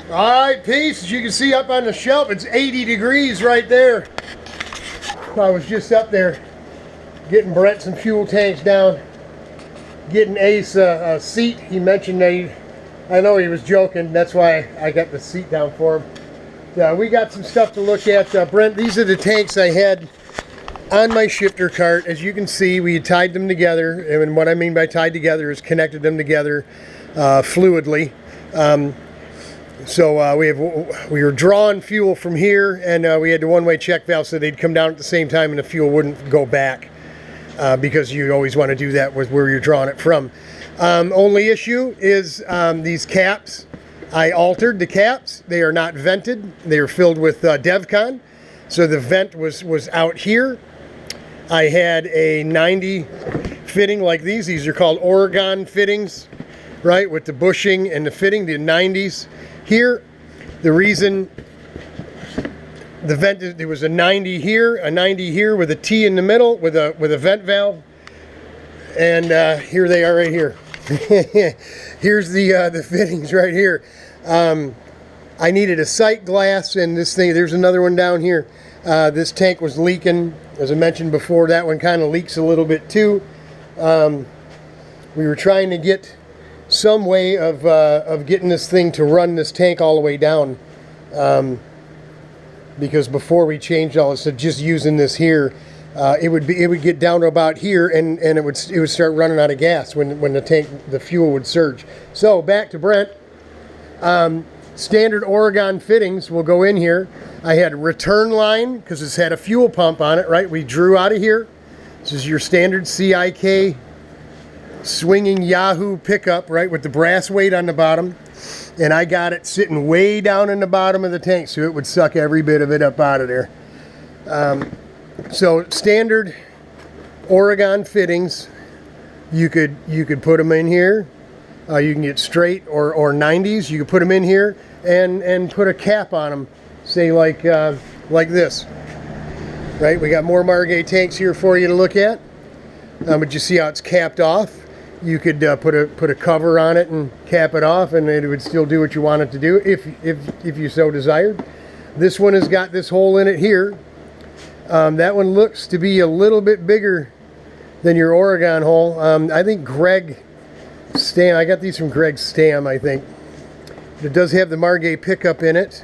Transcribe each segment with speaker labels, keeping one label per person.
Speaker 1: Alright, peace. As you can see up on the shelf, it's 80 degrees right there. I was just up there getting Brent some fuel tanks down, getting Ace a seat. He mentioned that I know he was joking, that's why I got the seat down for him. We got some stuff to look at. Brent, these are the tanks I had on my shifter cart. As you can see, we tied them together, and what I mean by tied together is connected them together fluidly. So we were drawing fuel from here, and we had the one-way check valve so they'd come down at the same time and the fuel wouldn't go back, because you always want to do that with where you're drawing it from. Only issue is these caps. I altered the caps. They are not vented. They are filled with DevCon. So the vent was out here. I had a 90 fitting like these. These are called Oregon fittings, right, with the bushing and the fitting, the 90s. Here, the reason the vent, there was a 90 here with a T in the middle with a vent valve, and here they are right here. Here's the fittings right here. I needed a sight glass, and this thing, there's another one down here. This tank was leaking, as I mentioned before. That one kind of leaks a little bit too. We were trying to get some way of getting this thing to run this tank all the way down, because before we changed all this, so just using this here, it would get down to about here, and it would start running out of gas when the fuel would surge. So back to Brent. Standard Oregon fittings will go in here. I had a return line because this had a fuel pump on it, right? We drew out of here. This is your standard CIK swinging Yahoo pickup, right, with the brass weight on the bottom. And I got it sitting way down in the bottom of the tank, so it would suck every bit of it up out of there. So standard Oregon fittings, you could put them in here. You can get straight or 90s. You could put them in here and put a cap on them, say like this. Right, we got more Margay tanks here for you to look at. But you see how it's capped off. You could put a cover on it and cap it off, and it would still do what you want it to do if you so desired. This one has got this hole in it here. That one looks to be a little bit bigger than your Oregon hole. I think Greg Stam, I got these from Greg Stam, I think. It does have the Margay pickup in it.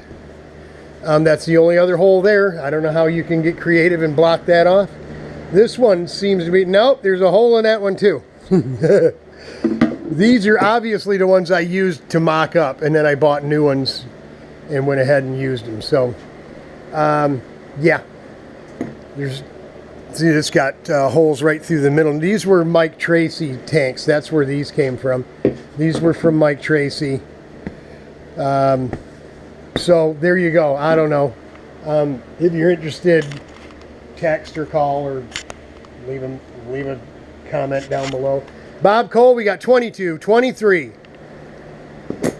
Speaker 1: That's the only other hole there. I don't know how you can get creative and block that off. This one seems to be, nope, there's a hole in that one too. These are obviously the ones I used to mock up, and then I bought new ones and went ahead and used them. So, yeah. See, it's got holes right through the middle. These were Mike Tracy tanks. That's where these came from. These were from Mike Tracy. So there you go. I don't know. If you're interested, text or call or leave a comment down below. Bob Cole, we got 22, 23,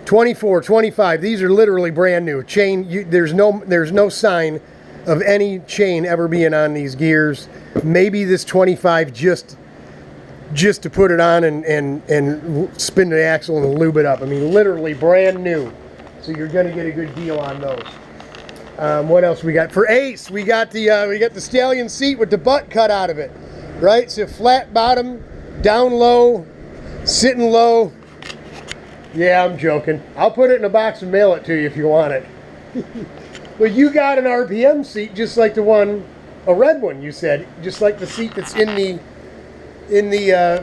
Speaker 1: 24, 25. These are literally brand new. Chain, there's no sign of any chain ever being on these gears. Maybe this 25 just to put it on and spin the axle and lube it up. I mean, literally brand new. So you're going to get a good deal on those. What else we got? For Ace, we got the Stallion seat with the butt cut out of it. Right? So flat bottom, down low, sitting low. Yeah, I'm joking. I'll put it in a box and mail it to you if you want it. Well, you got an RPM seat just like the one, a red one you said, just like the seat that's in the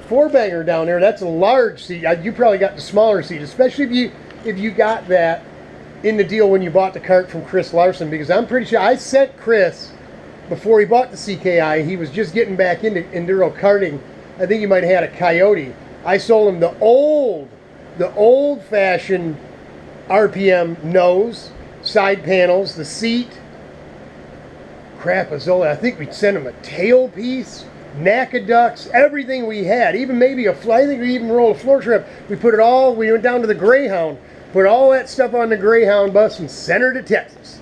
Speaker 1: four-banger down there. That's a large seat. You probably got the smaller seat, especially if you got that in the deal when you bought the cart from Chris Larson, because I'm pretty sure I sent Chris, before he bought the CKI, he was just getting back into enduro karting. I think he might have had a Coyote. I sold him the old-fashioned RPM nose, side panels, the seat, crapazola. I think we'd send him a tailpiece, NACA ducts, everything we had. Even maybe I think we even rolled a floor trip. We went down to the Greyhound, put all that stuff on the Greyhound bus and sent her to Texas.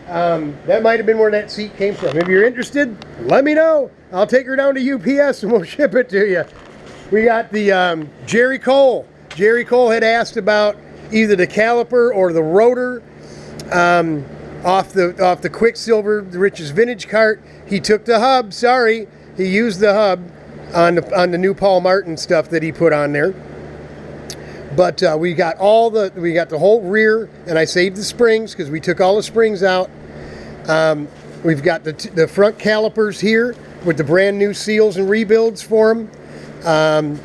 Speaker 1: That might have been where that seat came from. If you're interested, let me know. I'll take her down to UPS and we'll ship it to you. We got the Jerry Cole. Jerry Cole had asked about either the caliper or the rotor off the Quicksilver, Rich's vintage cart. He took the hub. Sorry, he used the hub on the new Paul Martin stuff that he put on there. But we got the whole rear, and I saved the springs because we took all the springs out. We've got the front calipers here with the brand new seals and rebuilds for them.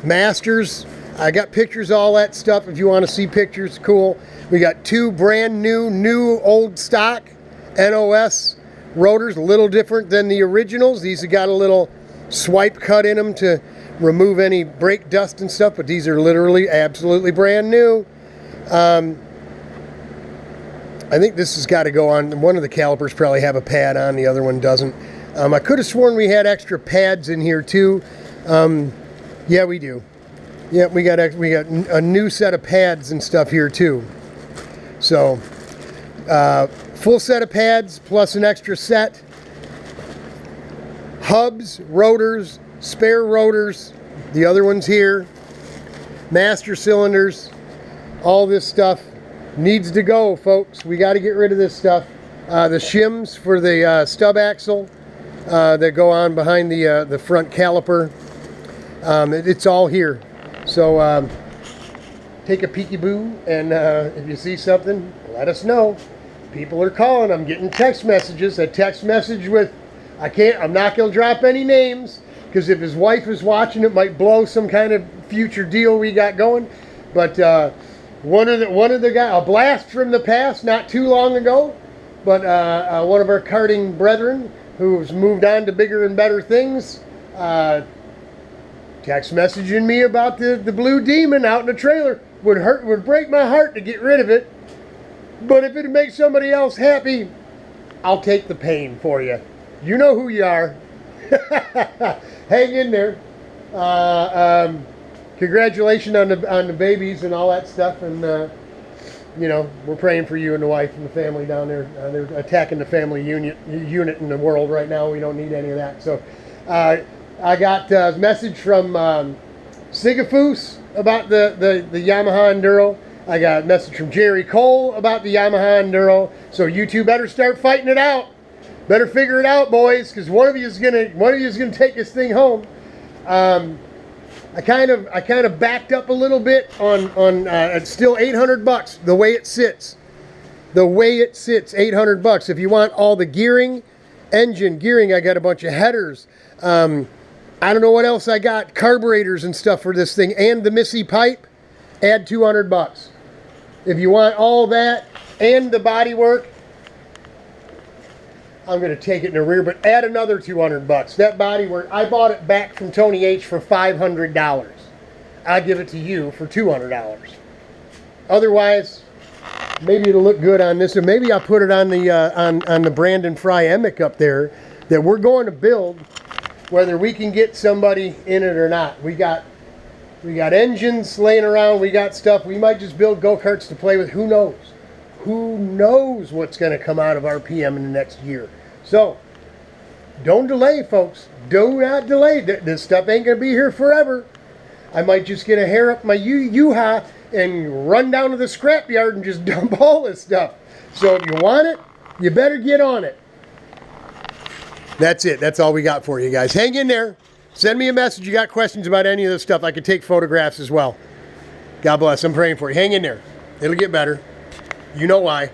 Speaker 1: Masters, I got pictures of all that stuff if you want to see pictures. Cool. We got two brand new old stock NOS rotors, a little different than the originals. These have got a little swipe cut in them to remove any brake dust and stuff, but these are literally absolutely brand new. I think this has got to go on. One of the calipers probably have a pad on, the other one doesn't. I could have sworn we had extra pads in here too. Yeah, we do. Yeah, we got a new set of pads and stuff here too. So, full set of pads plus an extra set. Hubs, rotors, spare rotors, the other ones here, master cylinders, all this stuff needs to go, folks. We got to get rid of this stuff. The shims for the stub axle that go on behind the front caliper, it's all here. So take a peekaboo, and if you see something, let us know. People are calling. I'm getting text messages. A text message with, I'm not going to drop any names, because if his wife is watching, it might blow some kind of future deal we got going. But one of the guys, a blast from the past, not too long ago, but one of our karting brethren who's moved on to bigger and better things, text messaging me about the Blue Demon out in the trailer. Would break my heart to get rid of it, but if it makes somebody else happy, I'll take the pain for you. You know who you are. Hang in there. Congratulations on the babies and all that stuff, and you know, we're praying for you and the wife and the family down there. They're attacking the family unit in the world right now. We don't need any of that. So I got a message from Sigafus about the Yamaha Enduro. I got a message from Jerry Cole about the Yamaha Enduro. So you two better start fighting it out. Better figure it out, boys, because one of you is gonna take this thing home. I kind of backed up a little bit on it's still $800 the way it sits. The way it sits, $800. If you want all the gearing, engine gearing, I got a bunch of headers. I don't know what else I got, carburetors and stuff for this thing, and the Missy pipe. Add $200. If you want all that and the body work, I'm going to take it in the rear, but add another $200. That body work, I bought it back from Tony H for $500. I'll give it to you for $200. Otherwise, maybe it'll look good on this, or maybe I'll put it on the Brandon Fry Emick up there that we're going to build, whether we can get somebody in it or not. We got engines laying around. We got stuff. We might just build go-karts to play with. Who knows? Who knows what's going to come out of RPM in the next year? So, don't delay, folks. Do not delay. This stuff ain't going to be here forever. I might just get a hair up my U-Ha and run down to the scrapyard and just dump all this stuff. So, if you want it, you better get on it. That's it. That's all we got for you guys. Hang in there. Send me a message. You got questions about any of this stuff. I can take photographs as well. God bless. I'm praying for you. Hang in there. It'll get better. You know why.